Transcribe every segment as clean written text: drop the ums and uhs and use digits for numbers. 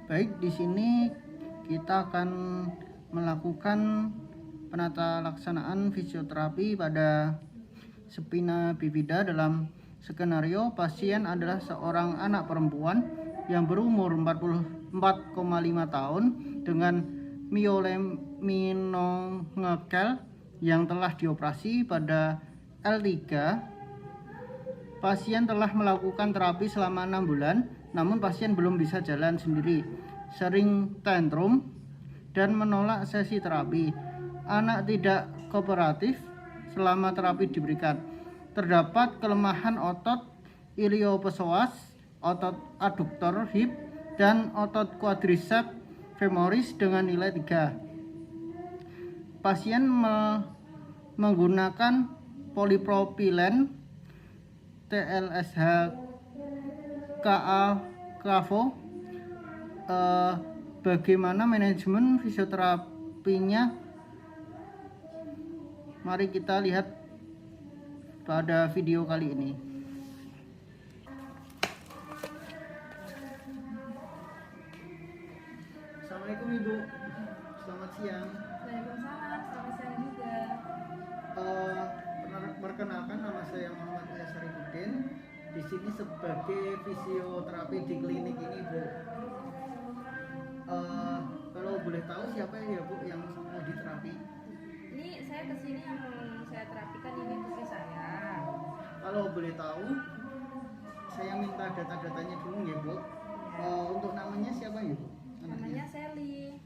Baik, di sini kita akan melakukan penata laksanaan fisioterapi pada spina bifida dalam skenario pasien adalah seorang anak perempuan yang berumur 44,5 tahun dengan myoleminongekel yang telah dioperasi pada L3. Pasien telah melakukan terapi selama 6 bulan, namun pasien belum bisa jalan sendiri, sering tantrum, dan menolak sesi terapi. Anak tidak kooperatif selama terapi diberikan. Terdapat kelemahan otot iliopsoas, otot aduktor hip, dan otot quadriceps femoris dengan nilai 3. Pasien menggunakan polipropilen TLSH KA Kavo. Bagaimana manajemen fisioterapinya? Mari kita lihat pada video kali ini. Assalamualaikum Ibu, selamat siang. Waalaikumsalam, selamat siang juga. Perkenalkan, nama saya Muhammad Ilyas Sarifudin. Di sini sebagai fisioterapi di klinik ini, Bu. Kalau boleh tahu siapa ya Bu yang mau diterapi? Ini saya kesini yang saya terapikan ini putri saya. Kalau boleh tahu, saya minta data-datanya dulu ya Bu. Untuk namanya siapa ya Bu? Namanya Sally.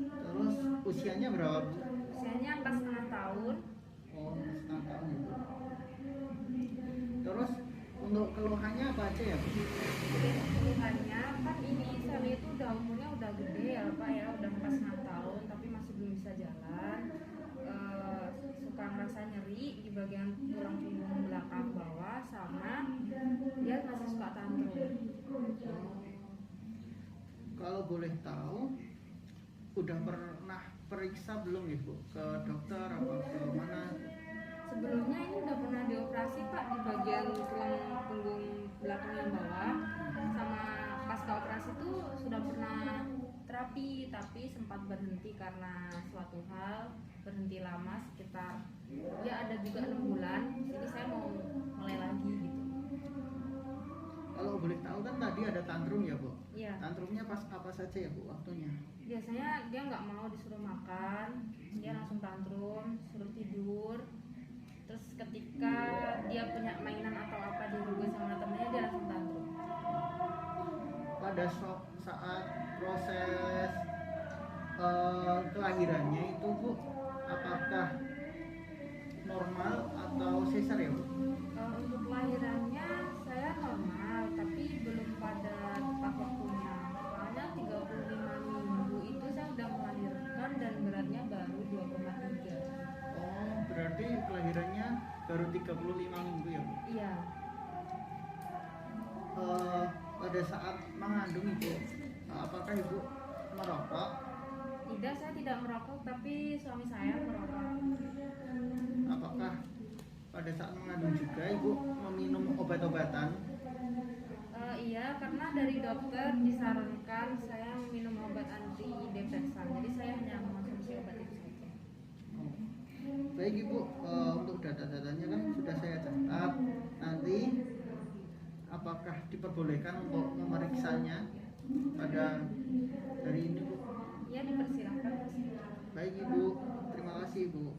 Terus usianya berapa Bu? Usianya 4,5 tahun. Oh, 4,5 tahun ya Bu. Terus untuk keluhannya apa aja ya Bu? Keluhannya kan ini Sally itu udah umurnya udah gede ya Pak ya, udah 4,5 tahun tapi masih belum bisa jalan. Suka ngerasa nyeri di bagian tulang punggung belakang bawah, sama dia masih suka tantrum. Kalau boleh tahu, udah pernah periksa belum ya Bu ke dokter apa ke mana? Sebelumnya ini udah pernah dioperasi Pak di bagian tulang punggung belakang yang bawah, sama pasca operasi itu sudah pernah terapi tapi sempat berhenti karena suatu hal, berhenti lama sekitar ya ada juga 6 bulan. Jadi saya mau mulai lagi gitu. Kalau boleh tahu kan tadi ada tantrum ya Bu? Iya. Tantrumnya pas apa saja ya Bu waktunya? Biasanya dia nggak mau disuruh makan, dia langsung tantrum, suruh tidur. Terus ketika dia punya mainan atau apa dirugi sama temennya dia langsung tantrum. Pada saat proses kelahirannya itu Bu, apakah normal atau sesar ya Bu? Untuk kelahirannya saya normal, tapi belum pada tepat waktunya. Soalnya 35 minggu itu saya udah melahirkan dan beratnya baru 2,3. Oh, berarti kelahirannya baru 35 minggu ya Bu? Iya. Pada saat mengandung Ibu, apakah Ibu merokok? Tidak, saya tidak merokok, tapi suami saya merokok. Apakah pada saat mengandung juga Ibu meminum obat-obatan? Iya, karena dari dokter disarankan saya minum obat anti depresan. Jadi saya hanya mengonsumsi obat itu saja. Baik Ibu, untuk data-datanya kan sudah saya catat. Nanti apakah diperbolehkan untuk memeriksanya pada hari ini Bu? Ya, dipersilakan Mas. Baik Ibu, terima kasih Ibu.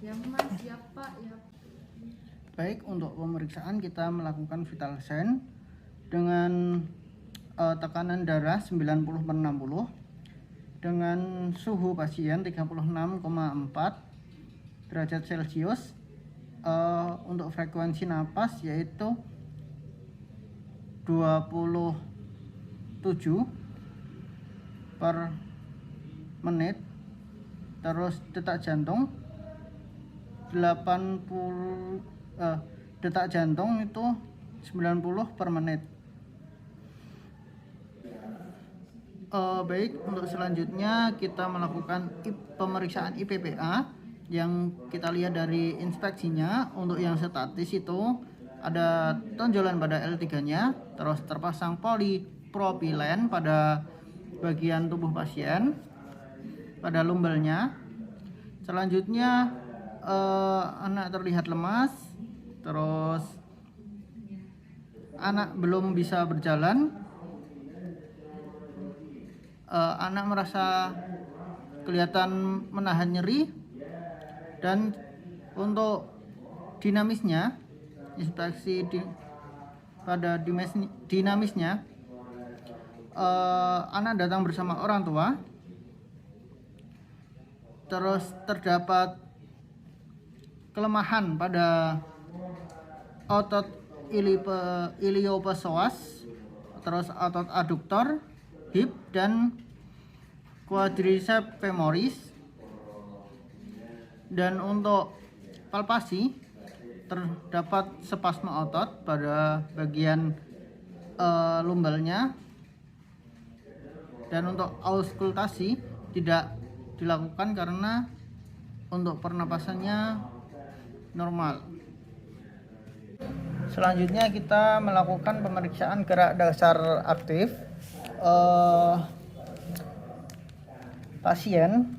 Ya Mas, siap Pak, ya. Baik, untuk pemeriksaan kita melakukan vital sign dengan tekanan darah 90/60 dengan suhu pasien 36,4 derajat Celcius. Untuk frekuensi napas yaitu 27 per menit. Terus detak jantung 80 detak jantung itu 90 per menit. Baik, untuk selanjutnya kita melakukan pemeriksaan IPPA yang kita lihat dari inspeksinya. Untuk yang statis itu ada tonjolan pada L3-nya, terus terpasang polipropilen pada bagian tubuh pasien, pada lumbelnya. Selanjutnya anak terlihat lemas, terus anak belum bisa berjalan, anak merasa kelihatan menahan nyeri, dan untuk dinamisnya, inspeksi pada dinamisnya, anak datang bersama orang tua, terus terdapat kelemahan pada otot iliopsoas, terus otot aduktor, hip, dan quadriceps femoris. Dan untuk palpasi terdapat spasme otot pada bagian lumbelnya, dan untuk auskultasi tidak dilakukan karena untuk pernapasannya normal. Selanjutnya kita melakukan pemeriksaan gerak dasar aktif. Pasien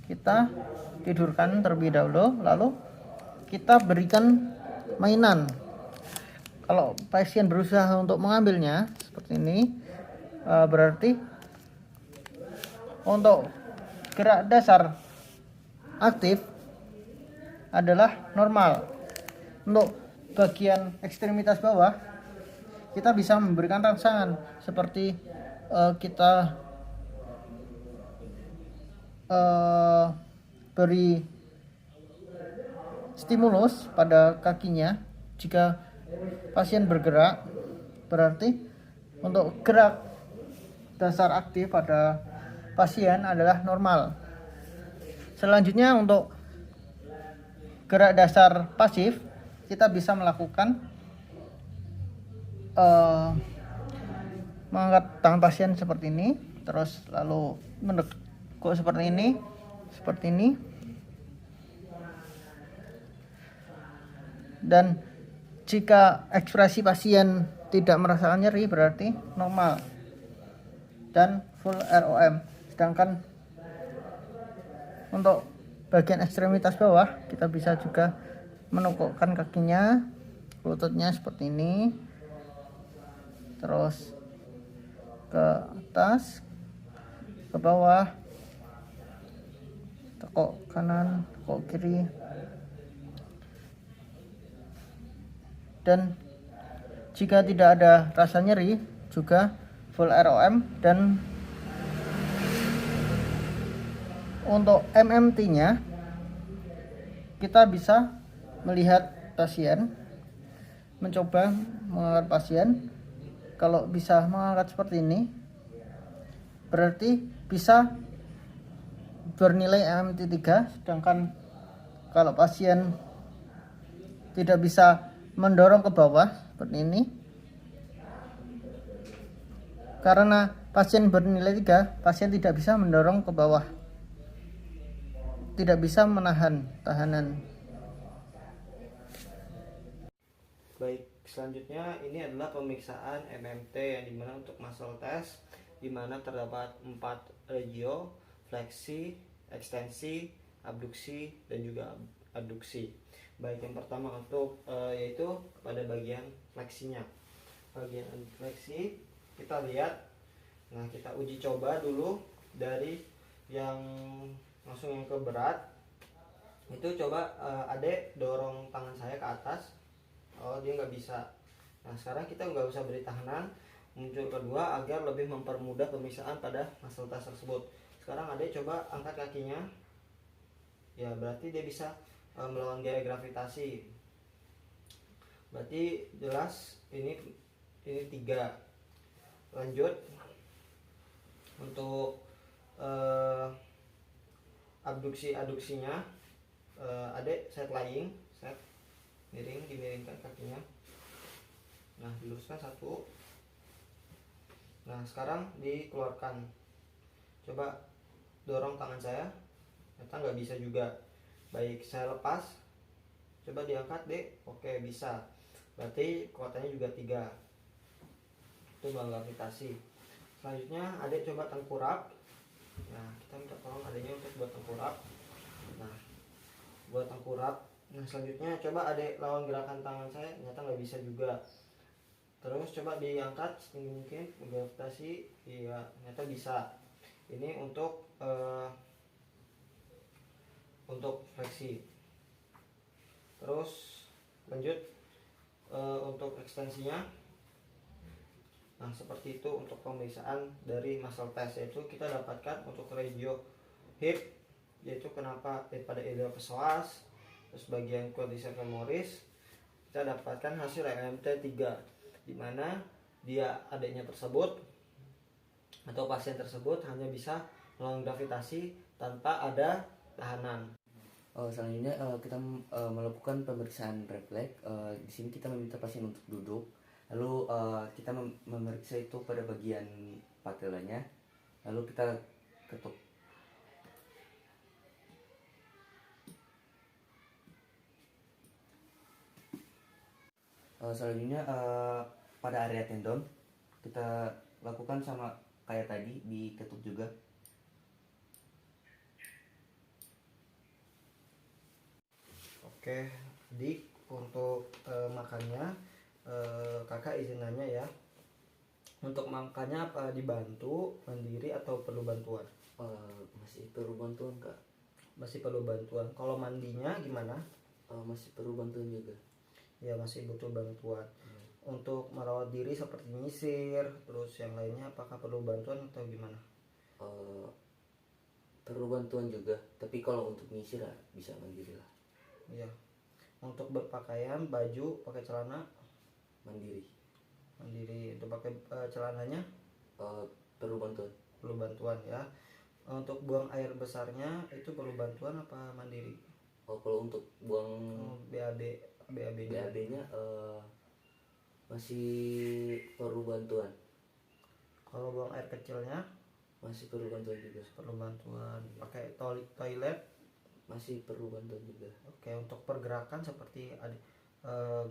kita tidurkan terlebih dahulu, lalu kita berikan mainan. Kalau pasien berusaha untuk mengambilnya seperti ini, berarti untuk gerak dasar aktif adalah normal. Untuk bagian ekstremitas bawah kita bisa memberikan rangsangan seperti kita beri stimulus pada kakinya. Jika pasien bergerak, berarti untuk gerak dasar aktif pada pasien adalah normal. Selanjutnya untuk gerak dasar pasif, kita bisa melakukan mengangkat tangan pasien seperti ini, terus lalu menekuk seperti ini, dan jika ekspresi pasien tidak merasakan nyeri berarti normal dan full ROM. Sedangkan untuk bagian ekstremitas bawah kita bisa juga menekukkan kakinya, lututnya seperti ini, terus ke atas, ke bawah, tekuk kanan, tekuk kiri, dan jika tidak ada rasa nyeri juga full ROM. Dan untuk MMT-nya kita bisa melihat pasien, mencoba mengangkat pasien. Kalau bisa mengangkat seperti ini berarti bisa bernilai MMT 3. Sedangkan kalau pasien tidak bisa mendorong ke bawah seperti ini, karena pasien bernilai 3, pasien tidak bisa mendorong ke bawah, tidak bisa menahan tahanan. Baik, selanjutnya ini adalah pemeriksaan MMT yang dimana untuk muscle test, dimana terdapat 4 regio: fleksi, ekstensi, abduksi, dan juga adduksi. Baik, yang pertama untuk yaitu pada bagian fleksinya. Bagian fleksi kita lihat, nah kita uji coba dulu dari yang langsung yang ke berat. Itu coba adek dorong tangan saya ke atas. Oh, dia nggak bisa. Nah, sekarang kita nggak usah beri tahanan. Muncul kedua agar lebih mempermudah pemeriksaan pada muscle test tersebut. Sekarang adek coba angkat kakinya. Ya, berarti dia bisa melawan gaya gravitasi. Berarti jelas ini 3. Lanjut untuk abduksinya, adek set lying, set dimiringkan kakinya. Nah, diluruskan 1. Nah, sekarang dikeluarkan. Coba dorong tangan saya. Ternyata nggak bisa juga. Baik, saya lepas. Coba diangkat, dek. Oke, bisa. berarti kekuatannya juga 3. Itu melawan gravitasi. Selanjutnya adek coba tengkurap. Nah, kita minta tolong adeknya untuk buat tengkurap. Nah, buat tengkurap. Nah, selanjutnya coba adek lawan gerakan tangan saya, ternyata nggak bisa juga. Terus coba diangkat setinggi mungkin gravitasi, iya ternyata bisa. Ini untuk fleksi. Terus lanjut untuk ekstensinya. Nah, seperti itu untuk pemeriksaan dari muscle test, yaitu kita dapatkan untuk regio hip, yaitu kenapa pada iliopsoas psoas, terus bagian quadriceps femoris kita dapatkan hasil MMT 3, di mana dia adanya tersebut atau pasien tersebut hanya bisa melawan gravitasi tanpa ada tahanan. Selanjutnya kita melakukan pemeriksaan refleks. Di sini kita meminta pasien untuk duduk, lalu kita memeriksa itu pada bagian patelanya, lalu kita ketuk. Selanjutnya pada area tendon kita lakukan sama kayak tadi, diketuk juga. Oke, Dik, untuk makannya kakak izin nanya ya. Untuk makannya apa dibantu, mandiri atau perlu bantuan? Masih perlu bantuan kak. Masih perlu bantuan. Kalau mandinya gimana? Masih perlu bantuan juga. Ya masih butuh bantuan. Untuk merawat diri seperti nyisir, terus yang lainnya apakah perlu bantuan atau gimana? Perlu bantuan juga, tapi kalau untuk nyisir bisa mandiri lah. Ya. Untuk berpakaian, baju, pakai celana Mandiri. mandiri. Untuk pakai celananya Perlu bantuan. perlu bantuan ya. Untuk buang air besarnya itu perlu bantuan apa mandiri? Kalau untuk buang BAB-nya BAB-nya masih perlu bantuan. Kalau buang air kecilnya Masih perlu bantuan juga. perlu bantuan. Pakai toilet Masih perlu bantuan juga. oke. Untuk pergerakan seperti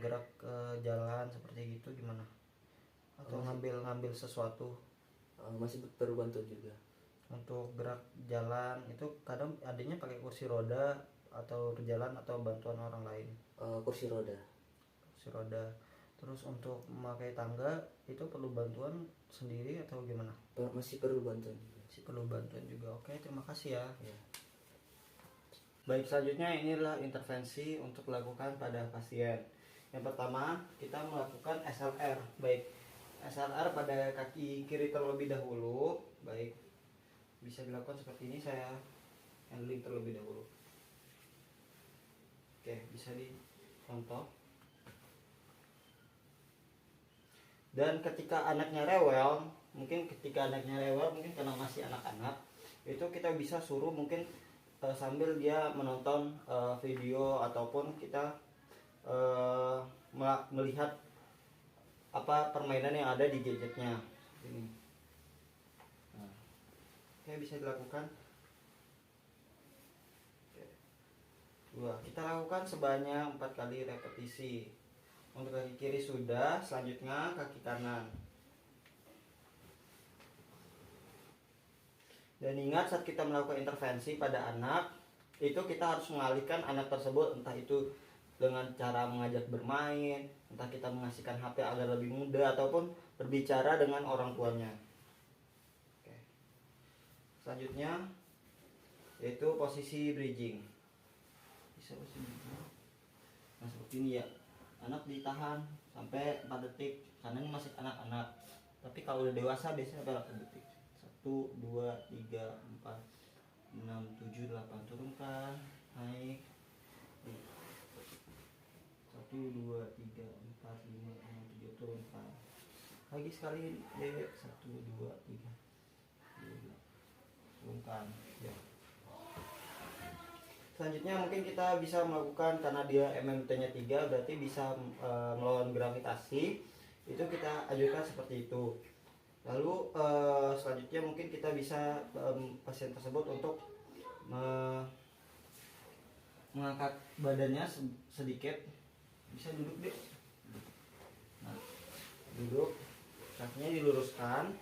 gerak ke jalan seperti gitu gimana? Atau ngambil sesuatu? Masih perlu bantuan juga. Untuk gerak jalan itu kadang adanya pakai kursi roda atau berjalan atau bantuan orang lain? Kursi roda. Kursi roda. Terus untuk memakai tangga itu perlu bantuan sendiri atau gimana? Masih perlu bantuan juga. Masih perlu bantuan juga. Oke, terima kasih ya. Ya. Baik, selanjutnya inilah intervensi untuk dilakukan pada pasien. Yang pertama, kita melakukan SLR. Baik, SLR pada kaki kiri terlebih dahulu. Baik, bisa dilakukan seperti ini, saya handling terlebih dahulu. Oke, bisa dicontoh. Dan ketika anaknya rewel, mungkin karena masih anak-anak, itu kita bisa suruh mungkin sambil dia menonton video ataupun kita melihat apa permainan yang ada di gadgetnya ini. Nah, oke, bisa dilakukan. Oke. 2. Kita lakukan sebanyak 4 kali repetisi. Untuk kaki kiri sudah, selanjutnya kaki kanan. Dan ingat, saat kita melakukan intervensi pada anak, itu kita harus mengalihkan anak tersebut, entah itu dengan cara mengajak bermain, entah kita mengasihkan HP agar lebih mudah, ataupun berbicara dengan orang tuanya. Oke. Selanjutnya yaitu posisi bridging. Bisa posisi bridging. Nah, seperti ini ya. Anak ditahan sampai 4 detik karena ini masih anak-anak. Tapi kalau udah dewasa biasanya berapa detik? 1, 2, 3, 4, 6, 7, 8. Turunkan, naik. 1, 2, 3, 4, 5, 6, 7. Turunkan. Lagi sekali, 1, 2, 3. Turunkan. Ya. Selanjutnya mungkin kita bisa melakukan, karena dia MMT-nya 3, berarti bisa melawan gravitasi. Itu kita ajukan seperti itu. Lalu selanjutnya mungkin kita bisa pasien tersebut untuk mengangkat badannya sedikit. Bisa duduk deh. kakinya diluruskan,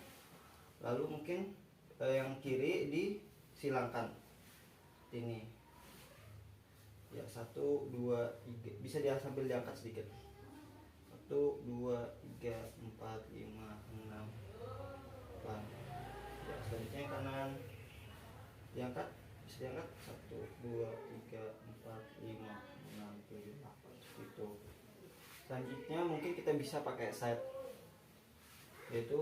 lalu mungkin yang kiri disilangkan ini ya. 1 2 3, bisa dia sambil diangkat sedikit. 1 2 3 4 5 6 8 ya. Selanjutnya yang kanan diangkat, bisa diangkat. 1 2 3 4 5 6 7 8 seperti itu. Selanjutnya mungkin kita bisa pakai side, yaitu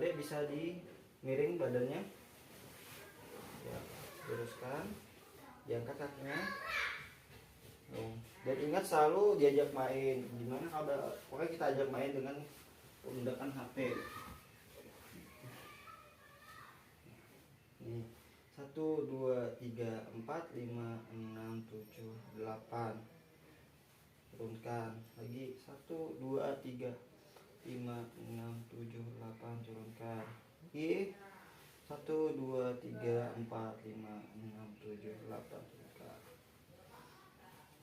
dia bisa di miring badannya ya, luruskan, diangkat kakinya. Dan ingat selalu diajak main. Gimana kalau pokoknya kita ajak main dengan menggunakan HP. Nih, 1 2 3 4 5 6 7 8. Turunkan lagi. 1 2 3 5 6 7 8. Turunkan lagi. 1 2 3 4 5 6 7 8. Turunkan.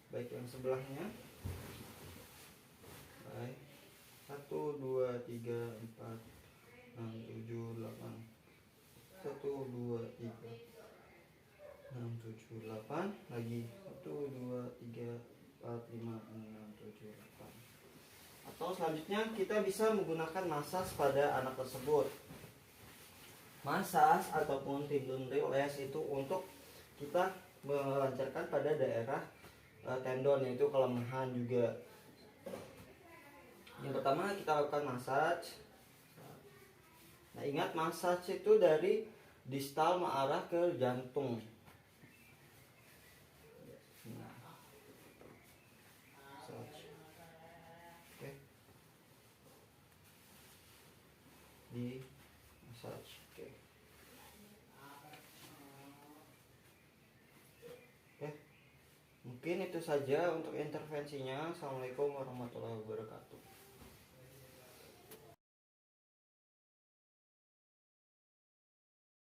Baik, yang sebelahnya. Baik. 1 2 3 4 6 7 8. 1 2 3 6 7 8. Lagi. 1 2 3 4 5 6 7 8. Atau selanjutnya kita bisa menggunakan massage pada anak tersebut. Massage ataupun tendon release itu untuk kita melancarkan pada daerah tendon, yaitu kelemahan juga. Yang pertama kita lakukan massage. Nah, ingat massage itu dari distal mengarah ke jantung. Nah, massage. Oke. Di massage. Oke. Oke. Mungkin itu saja untuk intervensinya. Assalamualaikum warahmatullahi wabarakatuh.